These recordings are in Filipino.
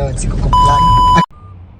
Yun, si Kuko Vlog.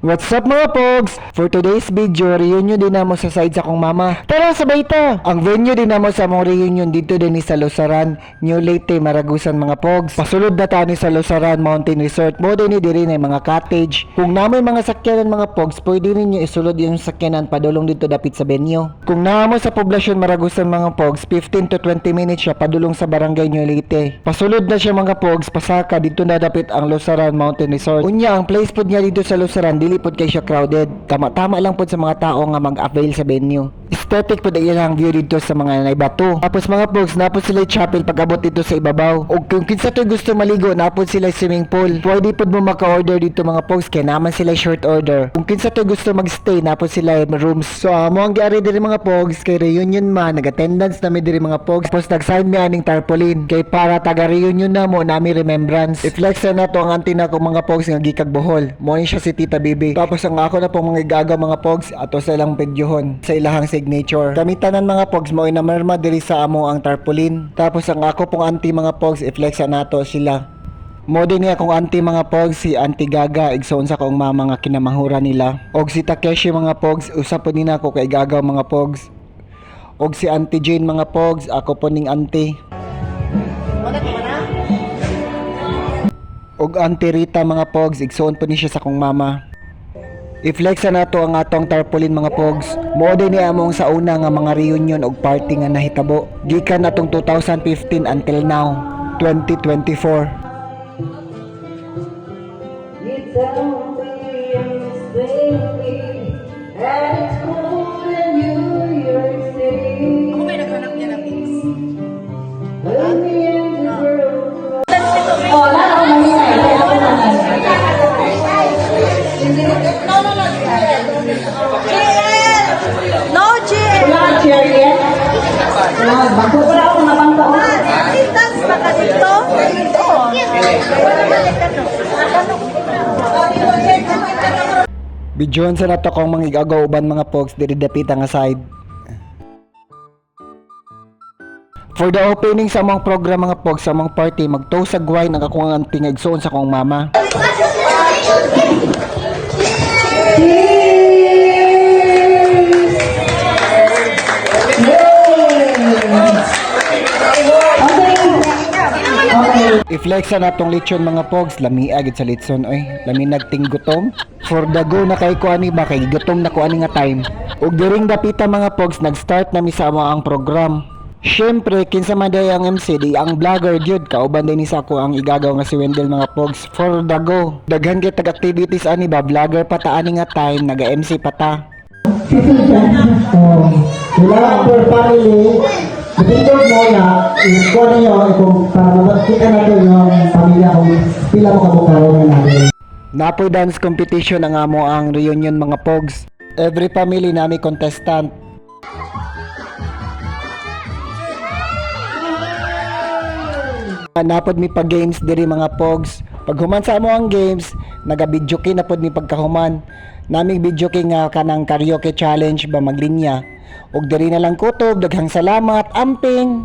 What's up mga pogs? For today's video, reunion din namo sa side sa kong mama. Tara sabay ta! Ang venue din namo sa mong reunion dito din sa Lusaran, New Leyte, Maragusan mga pogs. Pasulod na tani sa Lusaran Mountain Resort. Mo din diri na mga cottage. Kung namoy mga sakyanan mga pogs, pwede ninyo isulod yung sakyanan padulong dito dapit sa venue. Kung namo sa poblasyon Maragusan mga pogs, 15 to 20 minutes siya padulong sa barangay New Leyte. Pasulod na siya mga pogs, pasaka dito na dapit ang Lusaran Mountain Resort. Unya ang place pod niya dito sa Lusaran dili pod kay siya crowded. Tama-tama lang pod sa mga tao nga mag-avail sa venue. Aesthetic pod ang view dito sa mga naibato. Tapos mga pogs, napod sila chapel pag-abot dito sa ibabaw. O kung kinsa to gusto maligo, napod sila swimming pool. Pwede pod mo maka-order dito mga pogs kay naman sila short order. Kung kinsa to gusto mag-stay, napod sila rooms. So mo ang giari diri mga pogs kay reunion man, nag-attendance na mi diri mga pogs. Tapos nag-sign mi aning tarpaulin kay para taga reunion na mo nami remembrance. I-flex na to ang auntie na ko mga pogs nga gikag Bohol. Mo ni siya si Tita Bibi. Tapos ang ako na pong mga igagaw mga pogs ato sa ilang pedyohon sa ilahang signature. Kami tanan mga pogs mo inamerma diri sa amo ang tarpaulin. Tapos ang ako pong auntie mga pogs i-flex na nato sila. Mo din nga akong auntie mga pogs si Auntie Gaga igsoon sa kong mama nga kinamahura nila. Og si Takeshi mga pogs usap po nina ako kay igagaw mga pogs. Og si Auntie Jane mga pogs ako po ning auntie. Og Auntie Rita mga pogs igsoon po ni siya sa kong mama. I-flex na nato ang atong tarpaulin mga pogs. Mo din ni among sa una nga mga reunion og party nga nahitabo. Gikan natong 2015 until now, 2024. Ako may naghanap niya ng mix. No, Jill! Wala chair yet? Bangko pala ako na bangko. Distance ba ka dito? Dito. Wala balik ka no. Bidyon sa nato kong mga igagaw uban mga pogs diri dapita nga side. For the opening sa among program mga pogs sa among party magtoast sa wine ang akong auntie nga igsoon sa kong mama. I-flex na natong lechon mga pogs, lami agad sa litson oy, lami nagting gutom. For the go na kay kuani ba kay gutom na kuani nga time. Ug diring dapita mga pogs nag-start na mi sa ang program. Syempre kinsa man day ang MC di ang vlogger gyud kauban din ni sa ako ang igagaw nga si Wendell mga pogs. For the go, daghan kay tag activities ani ba vlogger pa ta ani nga time naga-MC pa ta. Wala per family. Dito mo na, ikuha ninyo kung para makita natin yung pamilya kung pila mo kabukaroon na natin. Napoy dance competition ang amo ang reunion mga pogs. Every family nami contestant. Napod mi pag games diri mga pogs. Pag human sa amo ang games, naga-video kay napod mi pagkahuman. Naming video kay nga kanang karaoke challenge ba maglinya. Og diri na lang kutob, daghang salamat, amping.